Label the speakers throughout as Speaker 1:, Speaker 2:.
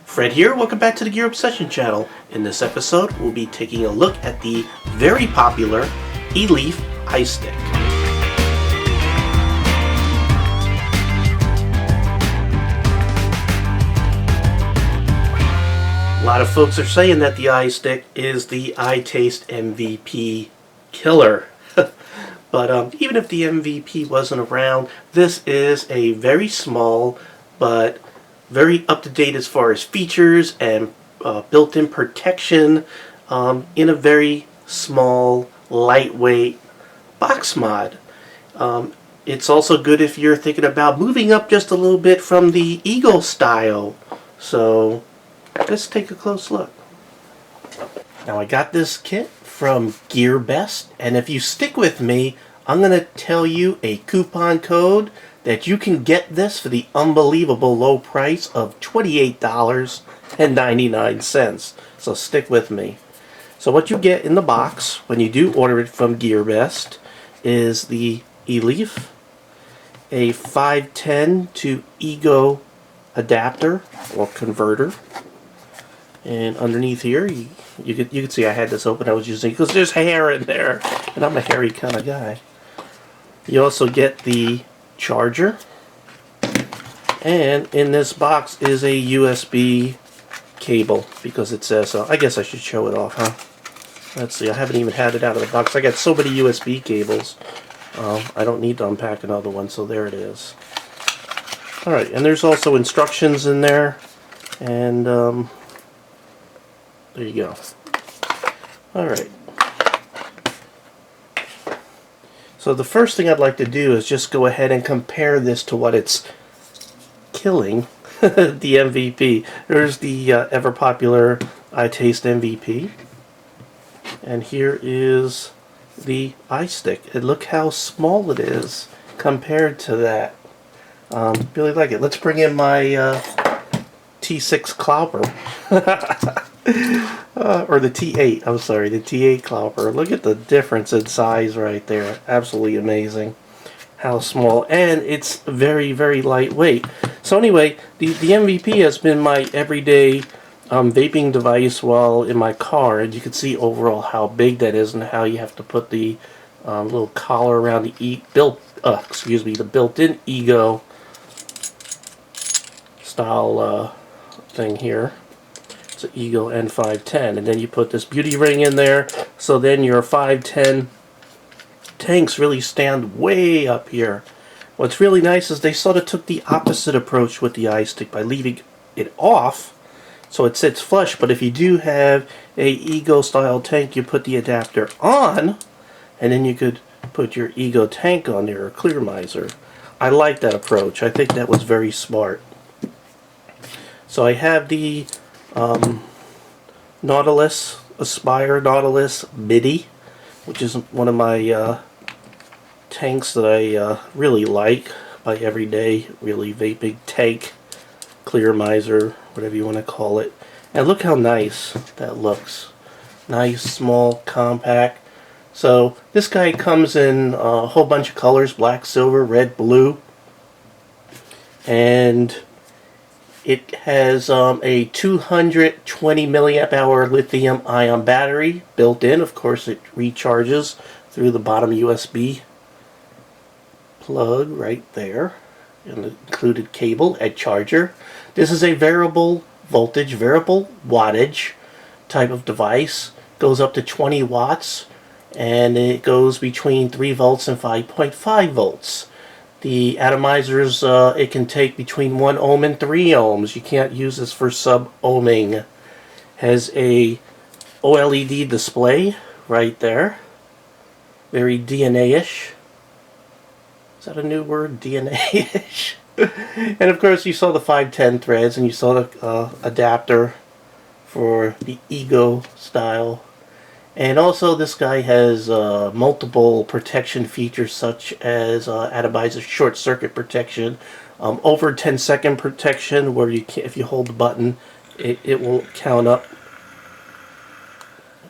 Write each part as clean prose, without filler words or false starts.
Speaker 1: Fred here, welcome back to the Gear Obsession channel. In this episode, we'll be taking a look at the very popular Eleaf iStick. A lot of folks are saying that the iStick is the iTaste MVP killer. But even if the MVP wasn't around, this is a very small but very up-to-date as far as features and built-in protection in a very small, lightweight box mod. It's also good if you're thinking about moving up just a little bit from the Eagle style. So let's take a close look. Now I got this kit from GearBest, and if you stick with me, I'm going to tell you a coupon code that you can get this for the unbelievable low price of $28.99. So stick with me. So what you get in the box when you do order it from GearBest is the Eleaf, a 510 to Ego adapter or converter, and underneath here you can see I had this open. I was using it because there's hair in there, and I'm a hairy kind of guy. You also get the charger, and in this box is a USB cable because it says so. I guess I should show it off, huh? Let's see, I haven't even had it out of the box. I got so many USB cables. I don't need to unpack another one, so there it is. Alright, and there's also instructions in there, and there you go. Alright. So the first thing I'd like to do is just go ahead and compare this to what it's killing, the MVP. There's the ever popular iTaste MVP. And here is the iStick. And look how small it is compared to that. Really like it. Let's bring in my T6 Clopper. Or the T8, I'm sorry, the T8 Clopper. Look at the difference in size right there. Absolutely amazing how small. And it's very, very lightweight. So anyway, the MVP has been my everyday vaping device while in my car. And you can see overall how big that is and how you have to put the little collar around the the built-in Ego style thing here. Ego N510, and then you put this beauty ring in there, so then your 510 tanks really stand way up here. What's really nice is they sort of took the opposite approach with the iStick by leaving it off so it sits flush, but if you do have a Ego style tank, you put the adapter on and then you could put your Ego tank on there, or Clearmizer. I like that approach. I think that was very smart. So I have the Nautilus, Aspire Nautilus MIDI, which is one of my tanks that I really like. My everyday, really vaping tank, Clearmizer, whatever you want to call it. And look how nice that looks. Nice, small, compact. So this guy comes in a whole bunch of colors: black, silver, red, blue. And it has a 220 milliamp hour lithium ion battery built in. Of course, it recharges through the bottom USB plug right there, and the included cable and charger. This is a variable voltage, variable wattage type of device. Goes up to 20 watts, and it goes between 3 volts and 5.5 volts. The Atomizers, it can take between 1 ohm and 3 ohms. You can't use this for sub-ohming. Has a OLED display right there. Very DNA-ish. Is that a new word? DNA-ish. And of course you saw the 510 threads, and you saw the adapter for the Ego style. And also this guy has multiple protection features, such as Atomizer short circuit protection, over 10-second protection, where you can, if you hold the button, it won't count up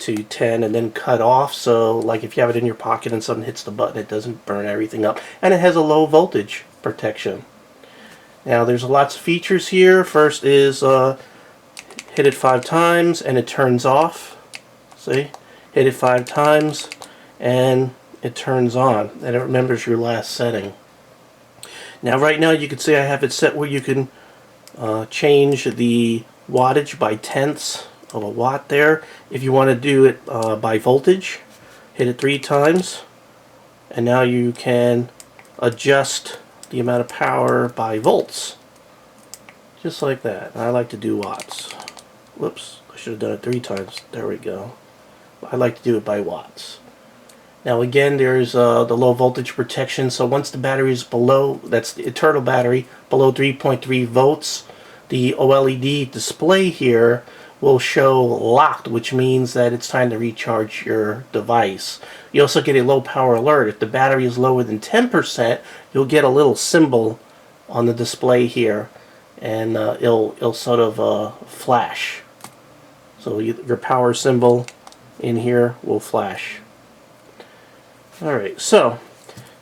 Speaker 1: to 10 and then cut off. So like if you have it in your pocket and something hits the button, it doesn't burn everything up. And it has a low voltage protection. Now there's lots of features here. First is hit it 5 times and it turns off. See? Hit it 5 times and it turns on, and it remembers your last setting. Now right now you can see I have it set where you can change the wattage by tenths of a watt there. If you want to do it by voltage, hit it 3 times, and now you can adjust the amount of power by volts. Just like that. I like to do watts. Whoops, I should have done it 3 times. There we go. I like to do it by watts. Now again, there's the low voltage protection, so once the battery is below, that's the internal battery, below 3.3 volts, the OLED display here will show locked, which means that it's time to recharge your device. You also get a low power alert. If the battery is lower than 10%, you'll get a little symbol on the display here, and it'll sort of flash. So your power symbol in here will flash. Alright, so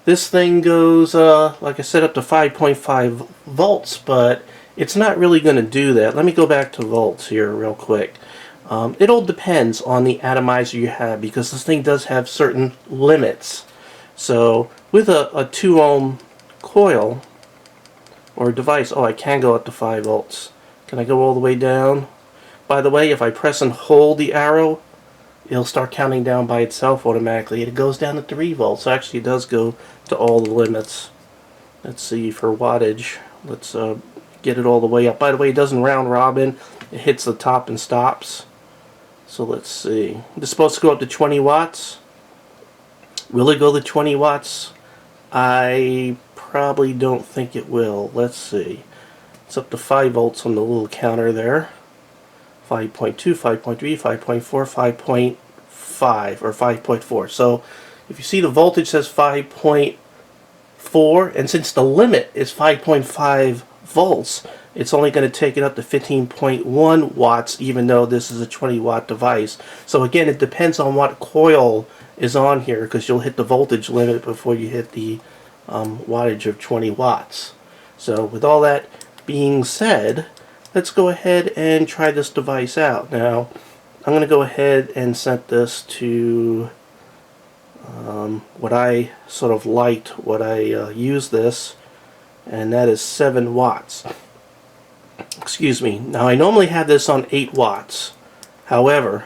Speaker 1: this thing goes, like I said, up to 5.5 volts, but it's not really going to do that. Let me go back to volts here real quick. It all depends on the atomizer you have, because this thing does have certain limits. So with a 2 ohm coil or device, oh, I can go up to 5 volts. Can I go all the way down? By the way, if I press and hold the arrow, it'll start counting down by itself automatically. It goes down to 3 volts. Actually, it does go to all the limits. Let's see, for wattage, let's get it all the way up. By the way, it doesn't round robin. It hits the top and stops. So let's see. It's supposed to go up to 20 watts. Will it go to 20 watts? I probably don't think it will. Let's see. It's up to 5 volts on the little counter there. 5.2, 5.3, 5.4, 5.5, or 5.4. So if you see the voltage says 5.4, and since the limit is 5.5 volts, it's only going to take it up to 15.1 watts, even though this is a 20 watt device. So again, it depends on what coil is on here, because you'll hit the voltage limit before you hit the wattage of 20 watts. So with all that being said, let's go ahead and try this device out. Now, I'm going to go ahead and set this to what I sort of liked, what I use this, and that is 7 watts. Excuse me. Now, I normally have this on 8 watts. However,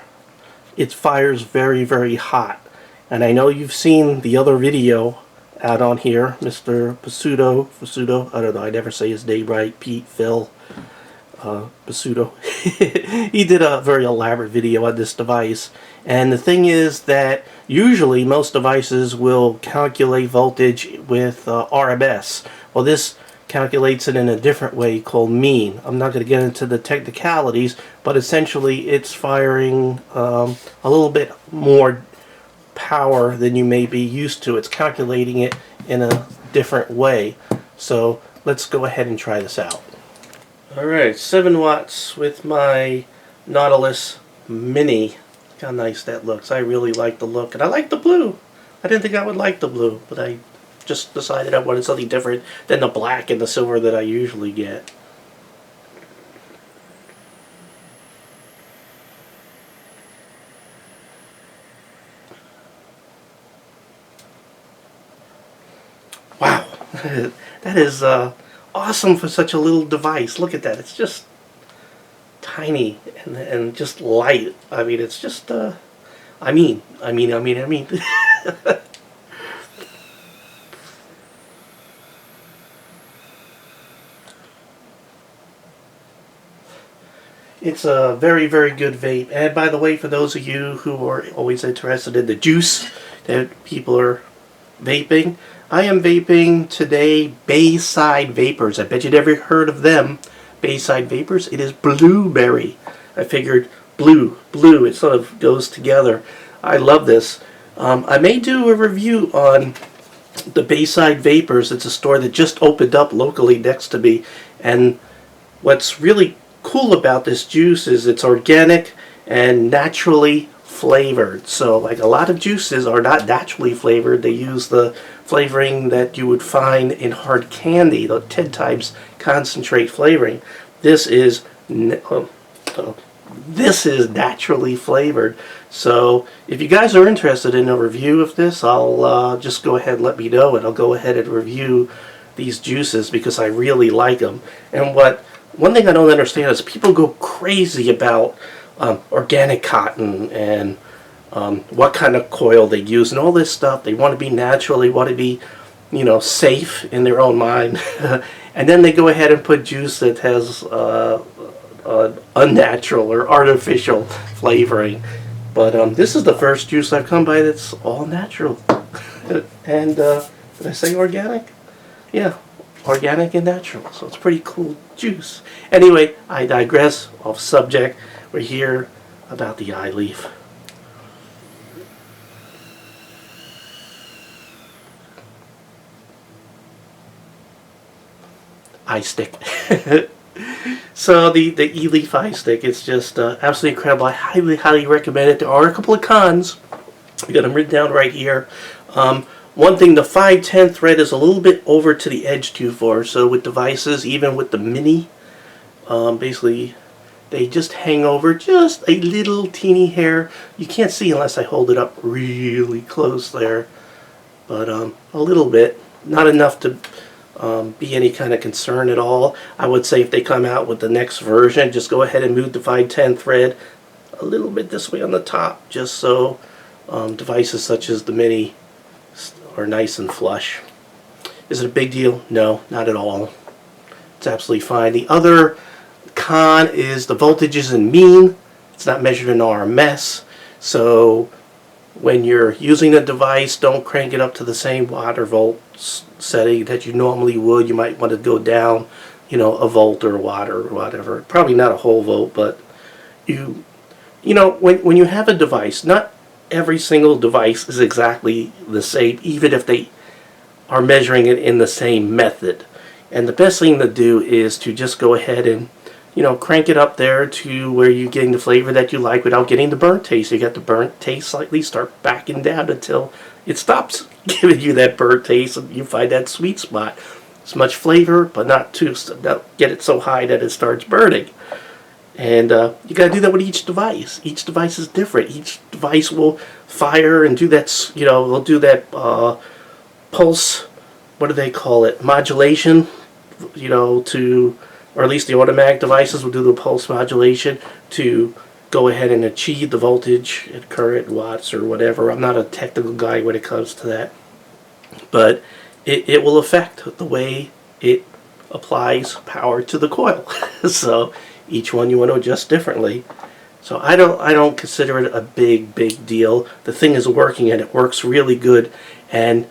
Speaker 1: it fires very, very hot. And I know you've seen the other video out on here, Mr. Pasudo, I don't know, I never say his name right, Pete, Phil, Pasudo. He did a very elaborate video on this device, and the thing is that usually most devices will calculate voltage with RMS. Well, this calculates it in a different way called mean. I'm not going to get into the technicalities, but essentially it's firing a little bit more power than you may be used to. It's calculating it in a different way. So let's go ahead and try this out. Alright, 7 watts with my Nautilus Mini. Look how nice that looks. I really like the look, and I like the blue. I didn't think I would like the blue, but I just decided I wanted something different than the black and the silver that I usually get. Wow, that is awesome for such a little device. Look at that. It's just tiny and just light. I mean, it's just I mean. It's a very, very good vape. And by the way, for those of you who are always interested in the juice that people are vaping, I am vaping today Bayside Vapors. I bet you'd never heard of them. Bayside Vapors. It is blueberry. I figured blue, it sort of goes together. I love this. I may do a review on the Bayside Vapors. It's a store that just opened up locally next to me. And what's really cool about this juice is it's organic and naturally flavored. So like a lot of juices are not naturally flavored. They use the flavoring that you would find in hard candy, the 10 times concentrate flavoring. This is this is naturally flavored. So if you guys are interested in a review of this, I'll just go ahead and let me know, and I'll go ahead and review these juices because I really like them. And one thing I don't understand is people go crazy about organic cotton and what kind of coil they use and all this stuff. They want to be natural. They want to be, you know, safe in their own mind. And then they go ahead and put juice that has unnatural or artificial flavoring. But this is the first juice I've come by that's all natural. And did I say organic? Yeah, organic and natural. So it's pretty cool juice. Anyway, I digress off subject. We're here about the Eleaf. iStick. So the Eleaf iStick, it's just absolutely incredible. I highly recommend it. There are a couple of cons. I got them written down right here. One thing, the 510 thread is a little bit over to the edge too far. So with devices, even with the mini, basically they just hang over just a little teeny hair. You can't see unless I hold it up really close there, but a little bit, not enough to be any kind of concern at all. I would say if they come out with the next version, just go ahead and move the 510 thread a little bit this way on the top, just so devices such as the mini are nice and flush. Is it a big deal? No, not at all. It's absolutely fine. The other con is the voltage isn't mean. It's not measured in RMS. So when you're using a device, don't crank it up to the same watt or volt setting that you normally would. You might want to go down, you know, a volt or a watt or whatever. Probably not a whole volt, but you know, when you have a device, not every single device is exactly the same, even if they are measuring it in the same method. And the best thing to do is to just go ahead and, you know, crank it up there to where you're getting the flavor that you like without getting the burnt taste. You got the burnt taste slightly, start backing down until it stops giving you that burnt taste and you find that sweet spot. It's much flavor, but not get it so high that it starts burning. And you got to do that with each device. Each device is different. Each device will fire and do that, you know, they'll do that pulse, what do they call it, modulation, you know, to, or at least the automatic devices will do the pulse modulation to go ahead and achieve the voltage and current watts or whatever. I'm not a technical guy when it comes to that. But it will affect the way it applies power to the coil. So each one you want to adjust differently. So I don't consider it a big deal. The thing is working and it works really good. And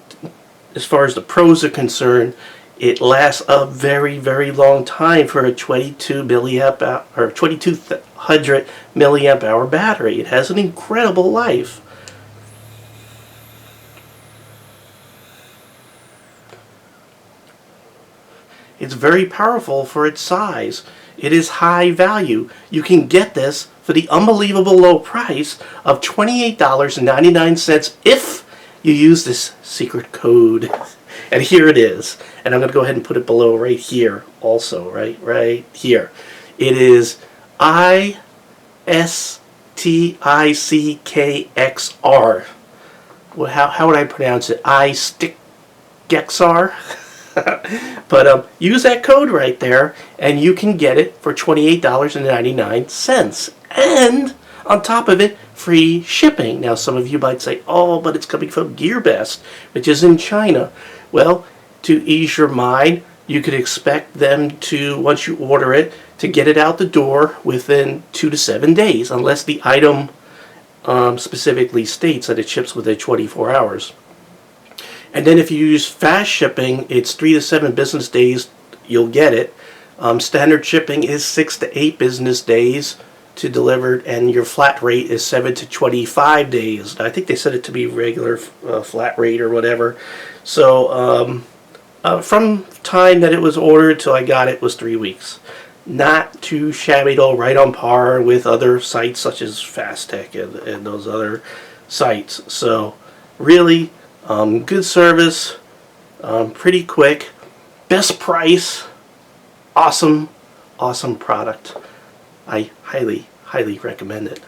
Speaker 1: as far as the pros are concerned, it lasts a very long time for a 2200 milliamp hour battery. It has an incredible life. It's very powerful for its size. It is high value. You can get this for the unbelievable low price of $28.99 if you use this secret code. And here it is. And I'm going to go ahead and put it below right here also, right here. It is iStickXR. Well, how would I pronounce it? iStickXR. But use that code right there and you can get it for $28.99. And on top of it, free shipping. Now some of you might say, oh, but it's coming from GearBest, which is in China. Well, to ease your mind, you could expect them to, once you order it, to get it out the door within 2 to 7 days, unless the item specifically states that it ships within 24 hours. And then if you use fast shipping, it's 3 to 7 business days you'll get it. Standard shipping is 6 to 8 business days to deliver, and your flat rate is 7 to 25 days. I think they said it to be regular flat rate or whatever. So from time that it was ordered till I got it was 3 weeks. Not too shabby at all, right on par with other sites such as FastTech and those other sites. So really good service, pretty quick, best price, awesome product. I highly highly recommend it.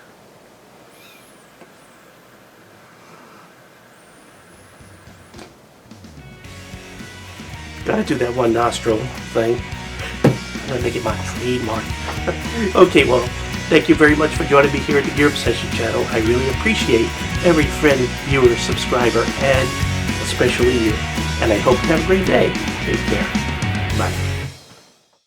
Speaker 1: Gotta do that one nostril thing. I'm gonna make it my trademark. Okay, well, thank you very much for joining me here at the Gear Obsession channel. I really appreciate every friend, viewer, subscriber, and especially you. And I hope you have a great day. Take care. Bye.